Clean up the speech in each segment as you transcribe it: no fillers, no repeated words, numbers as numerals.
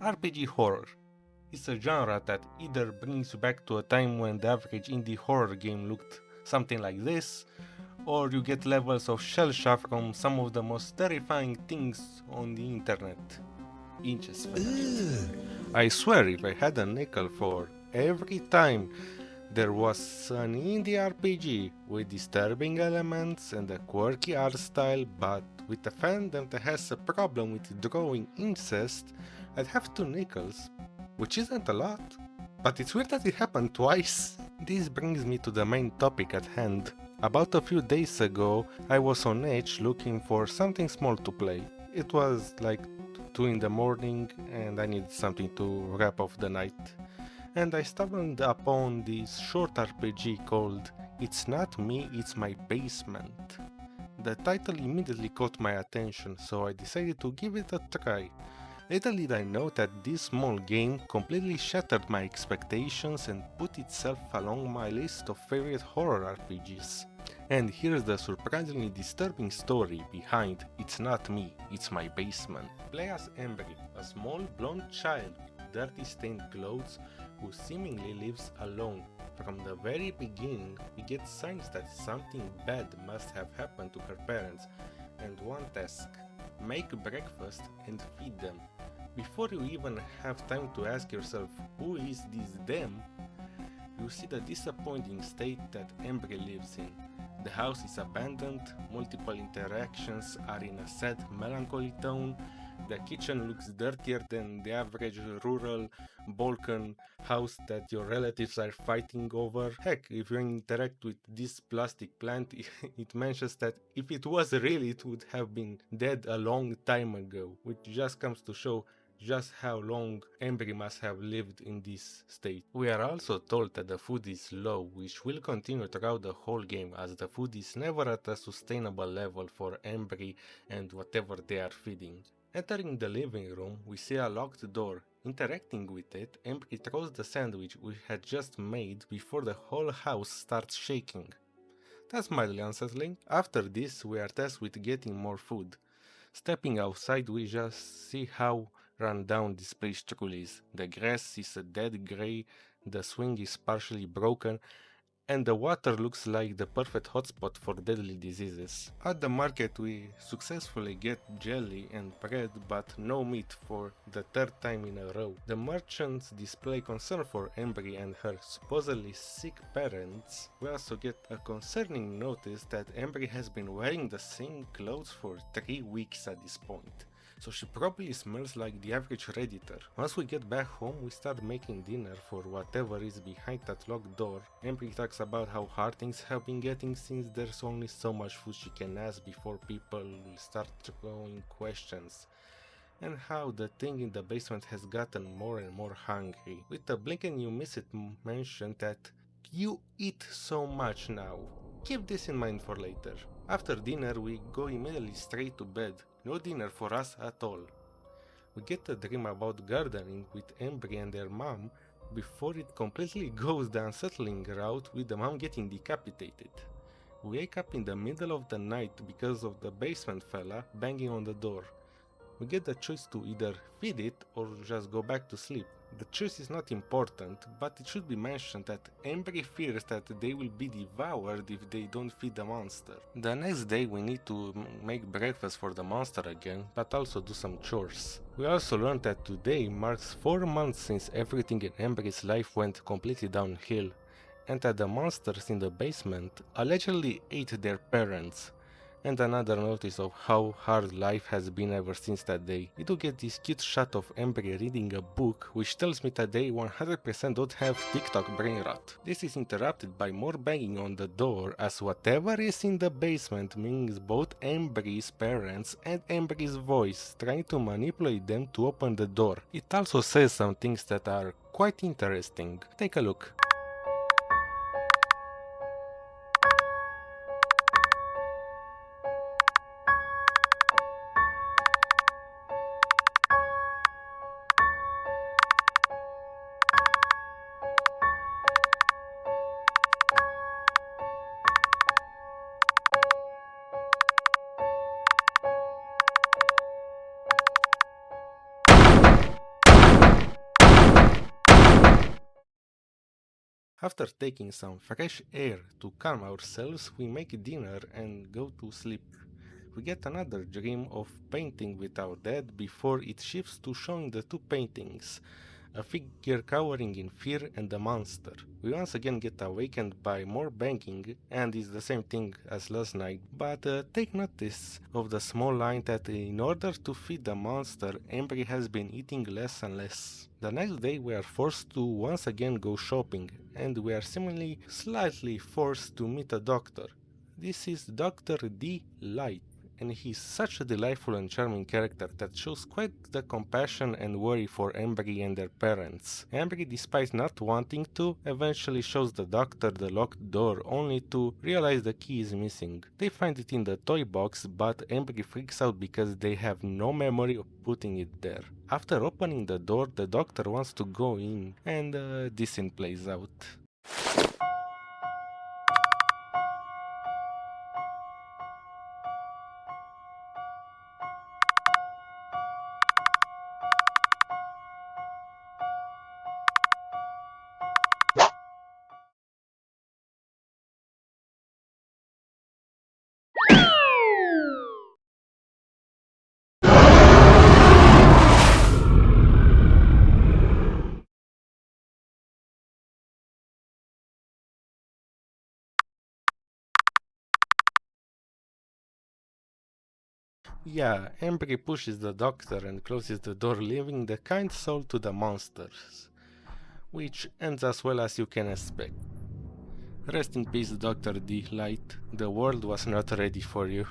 RPG horror. It's a genre that either brings you back to a time when the average indie horror game looked something like this, or you get levels of shell shock from some of the most terrifying things on the internet. Inches fell. I swear if I had a nickel for every time there was an indie RPG with disturbing elements and a quirky art style, but with a fandom that has a problem with drawing incest, I'd have 2 nickels, which isn't a lot. But it's weird that it happened twice. This brings me to the main topic at hand. About a few days ago, I was on Edge looking for something small to play. It was like 2 in the morning and I needed something to wrap off the night. And I stumbled upon this short RPG called It's Not Me, It's My Basement. The title immediately caught my attention, so I decided to give it a try. Little did I know that this small game completely shattered my expectations and put itself along my list of favorite horror RPGs. And here's the surprisingly disturbing story behind It's Not Me, It's My Basement. Play as Embry, a small blonde child with dirty stained clothes who seemingly lives alone. From the very beginning, we get signs that something bad must have happened to her parents, and one task: make breakfast and feed them. Before you even have time to ask yourself who is this them, you see the disappointing state that Embry lives in. The house is abandoned, multiple interactions are in a sad, melancholy tone, the kitchen looks dirtier than the average rural Balkan house that your relatives are fighting over. Heck, if you interact with this plastic plant, it mentions that if it was real, it would have been dead a long time ago, which just comes to show just how long Embry must have lived in this state. We are also told that the food is low, which will continue throughout the whole game, as the food is never at a sustainable level for Embry and whatever they are feeding. Entering the living room, we see a locked door. Interacting with it, Embry throws the sandwich we had just made before the whole house starts shaking. That's mildly unsettling. After this, we are tasked with getting more food. Stepping outside, we just see how run down this place truly is. The grass is a dead grey, the swing is partially broken, and the water looks like the perfect hotspot for deadly diseases. At the market we successfully get jelly and bread but no meat for the third time in a row. The merchants display concern for Embry and her supposedly sick parents. We also get a concerning notice that Embry has been wearing the same clothes for 3 weeks at this point, so she probably smells like the average redditor. Once we get back home, we start making dinner for whatever is behind that locked door. Embry talks about how hard things have been getting since there's only so much food she can ask before people will start throwing questions, and how the thing in the basement has gotten more and more hungry. With a blink and you miss it mention that you eat so much now. Keep this in mind for later. After dinner we go immediately straight to bed. No dinner for us at all. We get a dream about gardening with Embry and their mom before it completely goes the unsettling route with the mom getting decapitated. We wake up in the middle of the night because of the basement fella banging on the door. We get the choice to either feed it or just go back to sleep. The choice is not important, but it should be mentioned that Embry fears that they will be devoured if they don't feed the monster. The next day we need to make breakfast for the monster again, but also do some chores. We also learned that today marks 4 months since everything in Embry's life went completely downhill, and that the monsters in the basement allegedly ate their parents. And another notice of how hard life has been ever since that day. We do get this cute shot of Embry reading a book, which tells me that they 100% don't have TikTok brain rot. This is interrupted by more banging on the door, as whatever is in the basement means both Embry's parents and Embry's voice, trying to manipulate them to open the door. It also says some things that are quite interesting. Take a look. After taking some fresh air to calm ourselves, we make dinner and go to sleep. We get another dream of painting with our dad before it shifts to showing the two paintings, a figure cowering in fear and a monster. We once again get awakened by more banging, and it's the same thing as last night, but take notice of the small line that in order to feed the monster, Embry has been eating less and less. The next day we are forced to once again go shopping, and we are seemingly slightly forced to meet a doctor. This is Dr. D. Light, and he's such a delightful and charming character that shows quite the compassion and worry for Embry and their parents. Embry, despite not wanting to, eventually shows the doctor the locked door only to realize the key is missing. They find it in the toy box, but Embry freaks out because they have no memory of putting it there. After opening the door, the doctor wants to go in, and this scene plays out. Yeah, Embry pushes the doctor and closes the door, leaving the kind soul to the monsters, which ends as well as you can expect. Rest in peace, Dr. D. Light, the world was not ready for you.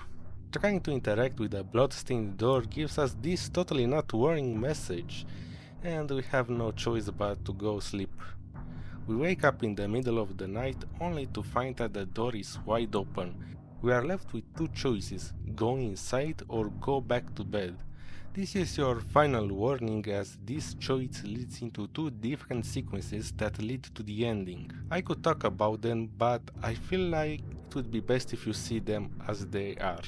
Trying to interact with a bloodstained door gives us this totally not worrying message, and we have no choice but to go sleep. We wake up in the middle of the night only to find that the door is wide open. We are left with two choices, go inside or go back to bed. This is your final warning as this choice leads into two different sequences that lead to the ending. I could talk about them, but I feel like it would be best if you see them as they are.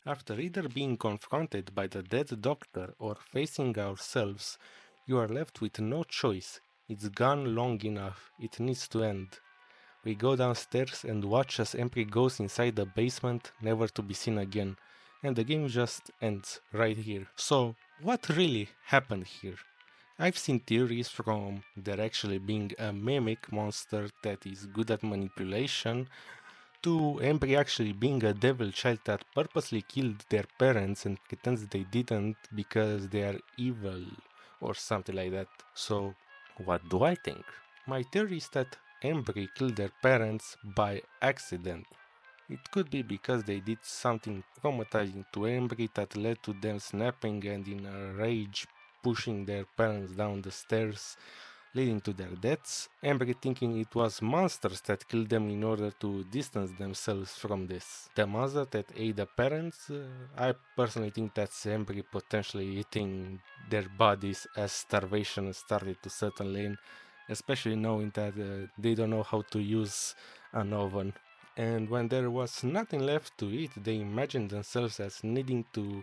After either being confronted by the dead doctor or facing ourselves, you are left with no choice. It's gone long enough. It needs to end. We go downstairs and watch as Embry goes inside the basement, never to be seen again. And the game just ends right here. So, what really happened here? I've seen theories from there actually being a mimic monster that is good at manipulation, to Embry actually being a devil child that purposely killed their parents and pretends they didn't because they are evil or something like that. So, what do I think? My theory is that Embry killed their parents by accident. It could be because they did something traumatizing to Embry that led to them snapping and in a rage pushing their parents down the stairs, leading to their deaths. Embry thinking it was monsters that killed them in order to distance themselves from this. The monster that ate the parents, I personally think that's Embry potentially eating their bodies as starvation started to settle in, especially knowing that they don't know how to use an oven. And when there was nothing left to eat, they imagined themselves as needing to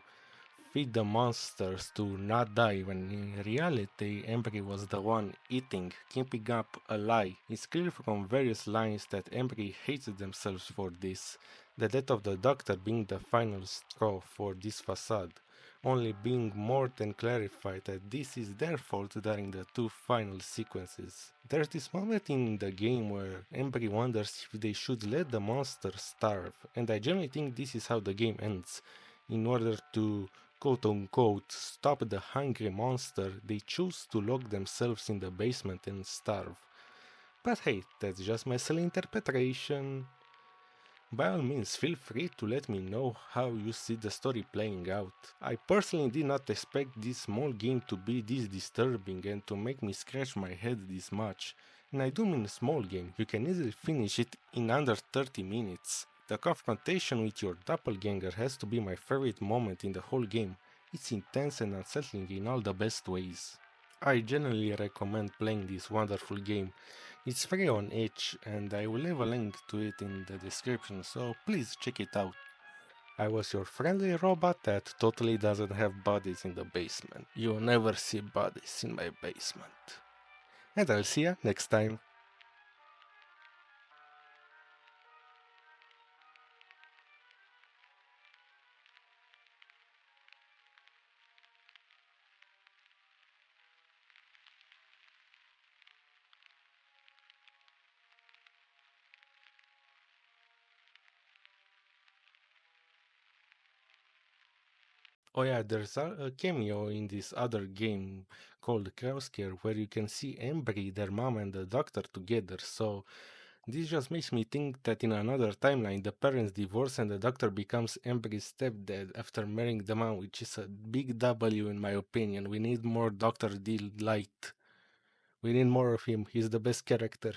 feed the monsters to not die, when in reality Embry was the one eating, keeping up a lie. It's clear from various lines that Embry hates themselves for this, the death of the doctor being the final straw for this facade, only being more than clarified that this is their fault during the two final sequences. There's this moment in the game where Embry wonders if they should let the monster starve, and I generally think this is how the game ends. In order to quote unquote stop the hungry monster, they choose to lock themselves in the basement and starve. But hey, that's just my silly interpretation. By all means, feel free to let me know how you see the story playing out. I personally did not expect this small game to be this disturbing and to make me scratch my head this much. And I do mean a small game, you can easily finish it in under 30 minutes. The confrontation with your doppelganger has to be my favorite moment in the whole game. It's intense and unsettling in all the best ways. I generally recommend playing this wonderful game. It's free on itch and I will leave a link to it in the description, so please check it out. I was your friendly robot that totally doesn't have bodies in the basement. You'll never see bodies in my basement. And I'll see ya next time. Oh yeah, there's a cameo in this other game called Scare where you can see Embry, their mom and the doctor together, so this just makes me think that in another timeline the parents divorce and the doctor becomes Embry's stepdad after marrying the mom, which is a big W in my opinion. We need more Dr. D Light. We need more of him, he's the best character.